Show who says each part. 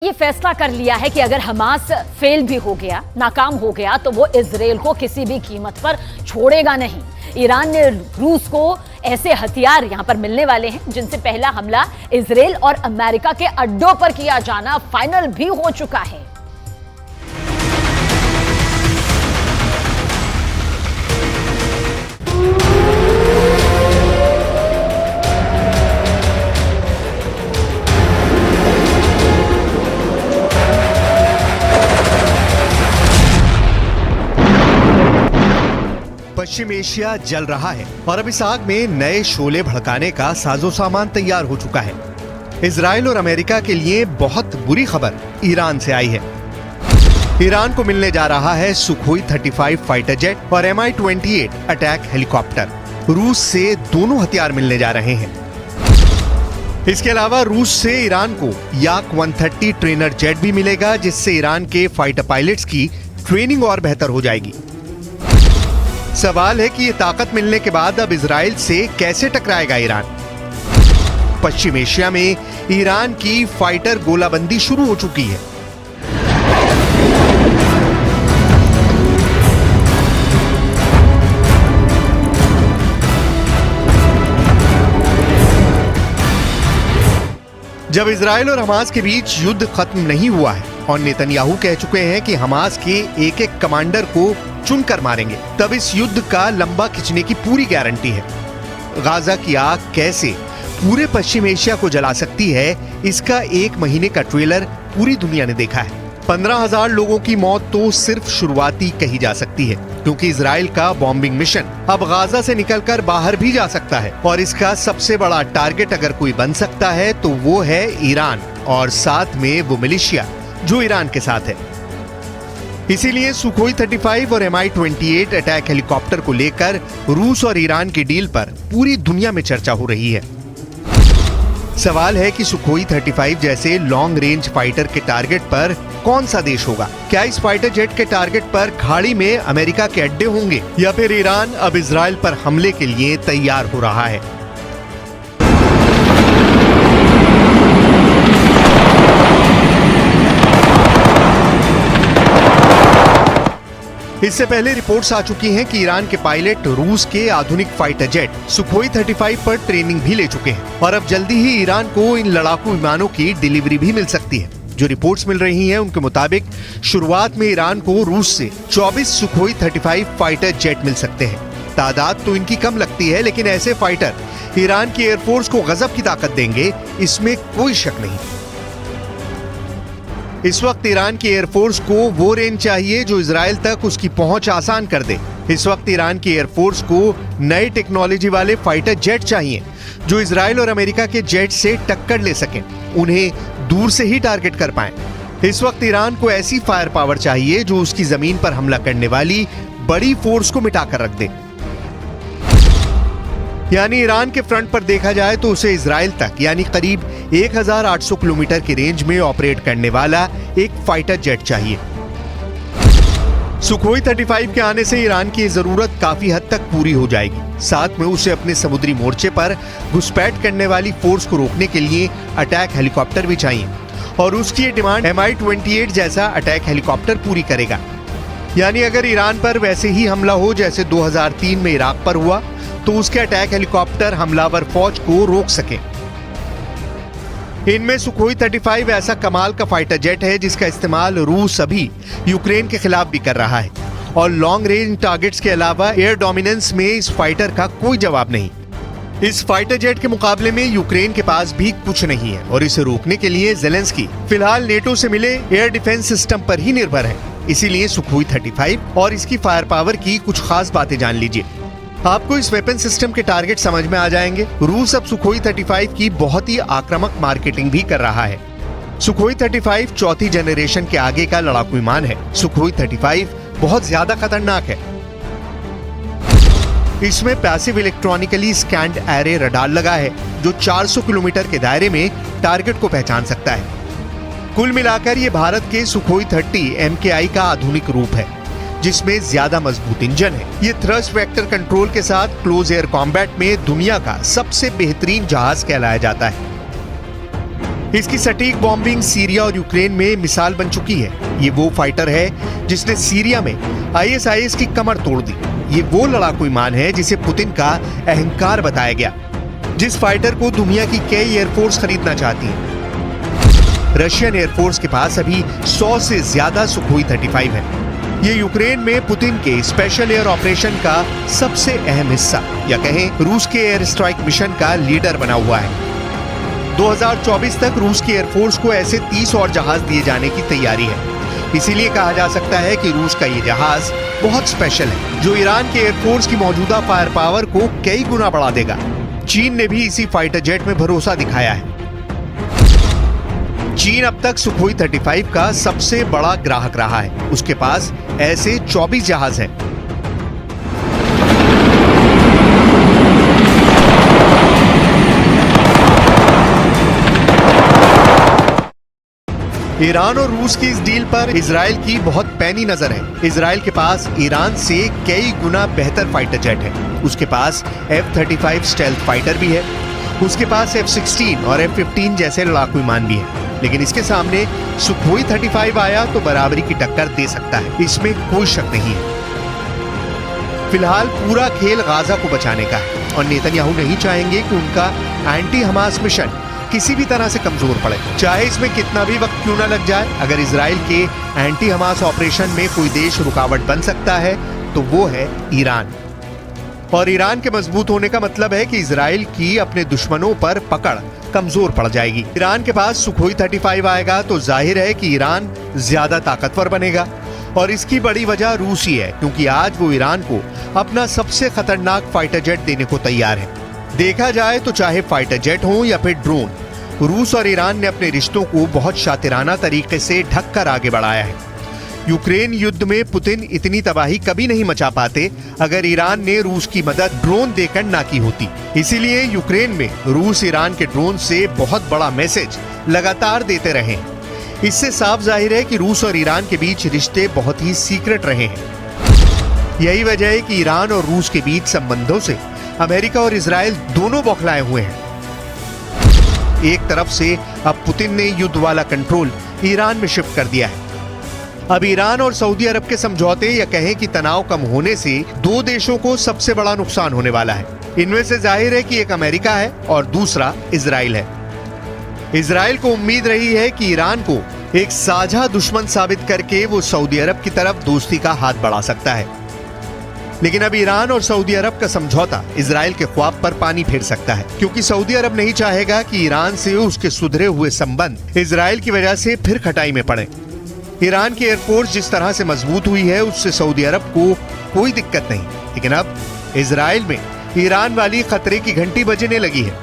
Speaker 1: ये फैसला कर लिया है कि अगर हमास फेल भी हो गया, नाकाम हो गया, तो वो इजराइल को किसी भी कीमत पर छोड़ेगा नहीं। ईरान ने रूस को ऐसे हथियार यहां पर मिलने वाले हैं जिनसे पहला हमला इजराइल और अमेरिका के अड्डों पर किया जाना फाइनल भी हो चुका है।
Speaker 2: पश्चिम एशिया जल रहा है और अब इस आग में नए शोले भड़काने का साजो सामान तैयार हो चुका है। इजराइल और अमेरिका के लिए बहुत बुरी खबर ईरान से आई है। ईरान को मिलने जा रहा है सुखोई 35 फाइटर जेट और Mi-28 अटैक हेलीकॉप्टर। रूस से दोनों हथियार मिलने जा रहे हैं। इसके अलावा रूस से ईरान को याक 130 ट्रेनर जेट भी मिलेगा, जिससे ईरान के फाइटर पायलट्स की ट्रेनिंग और बेहतर हो जाएगी। सवाल है कि ये ताकत मिलने के बाद अब इजराइल से कैसे टकराएगा ईरान। पश्चिम एशिया में ईरान की फाइटर गोलाबंदी शुरू हो चुकी है। जब इजराइल और हमास के बीच युद्ध खत्म नहीं हुआ है और नेतन्याहू कह चुके हैं कि हमास के एक एक कमांडर को चुनकर मारेंगे, तब इस युद्ध का लंबा खिंचने की पूरी गारंटी है। गाजा की आग कैसे पूरे पश्चिम एशिया को जला सकती है, इसका 1 महीने का ट्रेलर पूरी दुनिया ने देखा है। 15,000 लोगों की मौत तो सिर्फ शुरुआती कही जा सकती है, क्योंकि इजराइल का बॉम्बिंग मिशन अब गाजा से निकलकर बाहर भी जा सकता है और इसका सबसे बड़ा टारगेट अगर कोई बन सकता है तो वो है ईरान और साथ में वो मिलिशिया जो ईरान के साथ है। इसीलिए सुखोई 35 और Mi-28 अटैक हेलीकॉप्टर को लेकर रूस और ईरान की डील पर पूरी दुनिया में चर्चा हो रही है। सवाल है कि सुखोई 35 जैसे लॉन्ग रेंज फाइटर के टारगेट पर कौन सा देश होगा? क्या इस फाइटर जेट के टारगेट पर खाड़ी में अमेरिका के अड्डे होंगे या फिर ईरान अब इजराइल पर हमले के लिए तैयार हो रहा है? इससे पहले रिपोर्ट्स आ चुकी हैं कि ईरान के पायलट रूस के आधुनिक फाइटर जेट सुखोई 35 पर ट्रेनिंग भी ले चुके हैं और अब जल्दी ही ईरान को इन लड़ाकू विमानों की डिलीवरी भी मिल सकती है। जो रिपोर्ट्स मिल रही हैं उनके मुताबिक शुरुआत में ईरान को रूस से 24 सुखोई 35 फाइटर जेट मिल सकते हैं। तादाद तो इनकी कम लगती है, लेकिन ऐसे फाइटर ईरान की एयरफोर्स को गजब की ताकत देंगे, इसमें कोई शक नहीं। इस वक्त ईरान की एयरफोर्स को वो रेंज चाहिए जो इजराइल तक उसकी पहुंच आसान कर दे। इस वक्त ईरान की एयरफोर्स को नई टेक्नोलॉजी वाले फाइटर जेट चाहिए जो इजराइल और अमेरिका के जेट से टक्कर ले सकें, उन्हें दूर से ही टारगेट कर पाएं। इस वक्त ईरान को ऐसी फायर पावर चाहिए जो उसकी जमीन पर हमला करने वाली बड़ी फोर्स को मिटाकर रख दे। यानी ईरान के फ्रंट पर देखा जाए तो उसे इजराइल तक यानी करीब 1800 किलोमीटर की रेंज में ऑपरेट करने वाला एक फाइटर जेट चाहिए। सुखोई 35 के आने से ईरान की जरूरत काफी हद तक पूरी हो जाएगी। साथ में उसे अपने समुद्री मोर्चे पर घुसपैठ करने वाली फोर्स को रोकने के लिए अटैक हेलीकॉप्टर भी चाहिए और उसकी ये डिमांड Mi-28 जैसा अटैक हेलीकॉप्टर पूरी करेगा। यानी अगर ईरान पर वैसे ही हमला हो जैसे 2003 में इराक पर हुआ, तो उसके अटैक हेलीकॉप्टर हमलावर फौज को रोक सके। इनमें सुखोई 35 ऐसा कमाल का फाइटर जेट है जिसका इस्तेमाल रूस अभी यूक्रेन के खिलाफ भी कर रहा है और लॉन्ग रेंज टारगेट्स के अलावा एयर डोमिनेंस में इस फाइटर का कोई जवाब नहीं। इस फाइटर जेट के मुकाबले में यूक्रेन के पास भी कुछ नहीं है और इसे रोकने के लिए ज़ेलेंस्की फिलहाल नेटो से मिले एयर डिफेंस सिस्टम पर ही निर्भर है। इसीलिए सुखोई 35 और इसकी फायर पावर की कुछ खास बातें जान लीजिए। आपको इस वेपन सिस्टम के टारगेट समझ में आ जाएंगे। रूस अब सुखोई 35 की बहुत ही आक्रामक मार्केटिंग भी कर रहा है। सुखोई 35 चौथी जनरेशन के आगे का लड़ाकू विमान है। सुखोई 35 बहुत ज्यादा खतरनाक है। इसमें passive electronically scanned array radar लगा है जो 400 किलोमीटर के दायरे में टारगेट को पहचान सकता है। कुल मिलाकर ये भारत के सुखोई 30 MKI का आधुनिक रूप है, जिसमें ज्यादा मजबूत इंजन है। ये थ्रस्ट वेक्टर कंट्रोल के साथ क्लोज एयर कॉम्बैट में दुनिया का सबसे बेहतरीन जहाज कहलाया जाता है। इसकी सटीक बॉम्बिंग सीरिया और यूक्रेन में मिसाल बन चुकी है। ये वो फाइटर है जिसने सीरिया में ISIS की कमर तोड़ दी। ये वो लड़ाकू विमान है जिसे पुतिन का अहंकार बताया गया, जिस फाइटर को दुनिया की कई एयरफोर्स खरीदना चाहती है। रशियन एयरफोर्स के पास अभी 100 से ज्यादा सुखोई 35 है। ये यूक्रेन में पुतिन के स्पेशल एयर ऑपरेशन का सबसे अहम हिस्सा या कहें रूस के एयर स्ट्राइक मिशन का लीडर बना हुआ है। 2024 तक रूस की एयरफोर्स को ऐसे 30 और जहाज दिए जाने की तैयारी है। इसीलिए कहा जा सकता है कि रूस का ये जहाज बहुत स्पेशल है, जो ईरान के एयरफोर्स की मौजूदा फायर पावर को कई गुना बढ़ा देगा। चीन ने भी इसी फाइटर जेट में भरोसा दिखाया है। चीन अब तक सुखोई 35 का सबसे बड़ा ग्राहक रहा है। उसके पास ऐसे 24 जहाज हैं। ईरान और रूस की इस डील पर इजराइल की बहुत पैनी नजर है। इजराइल के पास ईरान से कई गुना बेहतर फाइटर जेट है। उसके पास F-35 स्टेल्थ फाइटर भी है। उसके पास F-16 और F-15 जैसे लड़ाकू विमान भी है। लेकिन इसके सामने सुखोई 35 आया तो बराबरी की टक्कर दे सकता है, इसमें कोई शक नहीं है। फिलहाल पूरा खेल गाजा को बचाने का है और नेतन्याहू नहीं चाहेंगे कि उनका एंटी हमास मिशन किसी भी तरह से कमजोर पड़े, चाहे इसमें कितना भी वक्त क्यों न लग जाए। अगर इजराइल के एंटी हमास ऑपरेशन में कोई देश रुकावट बन सकता है तो वो है ईरान। और ईरान के मजबूत होने का मतलब है कि इजराइल की अपने दुश्मनों पर पकड़ कमजोर पड़ जाएगी। ईरान के पास सुखोई 35 आएगा तो जाहिर है कि ईरान ज्यादा ताकतवर बनेगा। और इसकी बड़ी वजह रूस ही है, क्योंकि आज वो ईरान को अपना सबसे खतरनाक फाइटर जेट देने को तैयार है। देखा जाए तो चाहे फाइटर जेट हो या फिर ड्रोन, रूस और ईरान ने अपने रिश्तों को बहुत शातिराना तरीके से ढककर आगे बढ़ाया है। यूक्रेन युद्ध में पुतिन इतनी तबाही कभी नहीं मचा पाते अगर ईरान ने रूस की मदद ड्रोन देकर ना की होती। इसीलिए यूक्रेन में रूस ईरान के ड्रोन से बहुत बड़ा मैसेज लगातार देते रहे। इससे साफ जाहिर है कि रूस और ईरान के बीच रिश्ते बहुत ही सीक्रेट रहे हैं। यही वजह है कि ईरान और रूस के बीच संबंधों से अमेरिका और इजराइल दोनों बौखलाए हुए हैं। एक तरफ से अब पुतिन ने युद्ध वाला कंट्रोल ईरान में शिफ्ट कर दिया है। अब ईरान और सऊदी अरब के समझौते या कहें कि तनाव कम होने से दो देशों को सबसे बड़ा नुकसान होने वाला है। इनमें से जाहिर है कि एक अमेरिका है और दूसरा इजराइल है। इजराइल को उम्मीद रही है कि ईरान को एक साझा दुश्मन साबित करके वो सऊदी अरब की तरफ दोस्ती का हाथ बढ़ा सकता है। लेकिन अब ईरान और सऊदी अरब का समझौता इजराइल के ख्वाब पर पानी फेर सकता है, क्योंकि सऊदी अरब नहीं चाहेगा कि ईरान से उसके सुधरे हुए संबंध इजराइल की वजह से फिर खटाई में पड़े। ईरान की एयरफोर्स जिस तरह से मजबूत हुई है उससे सऊदी अरब को कोई दिक्कत नहीं, लेकिन अब इजराइल में ईरान वाली खतरे की घंटी बजने लगी है।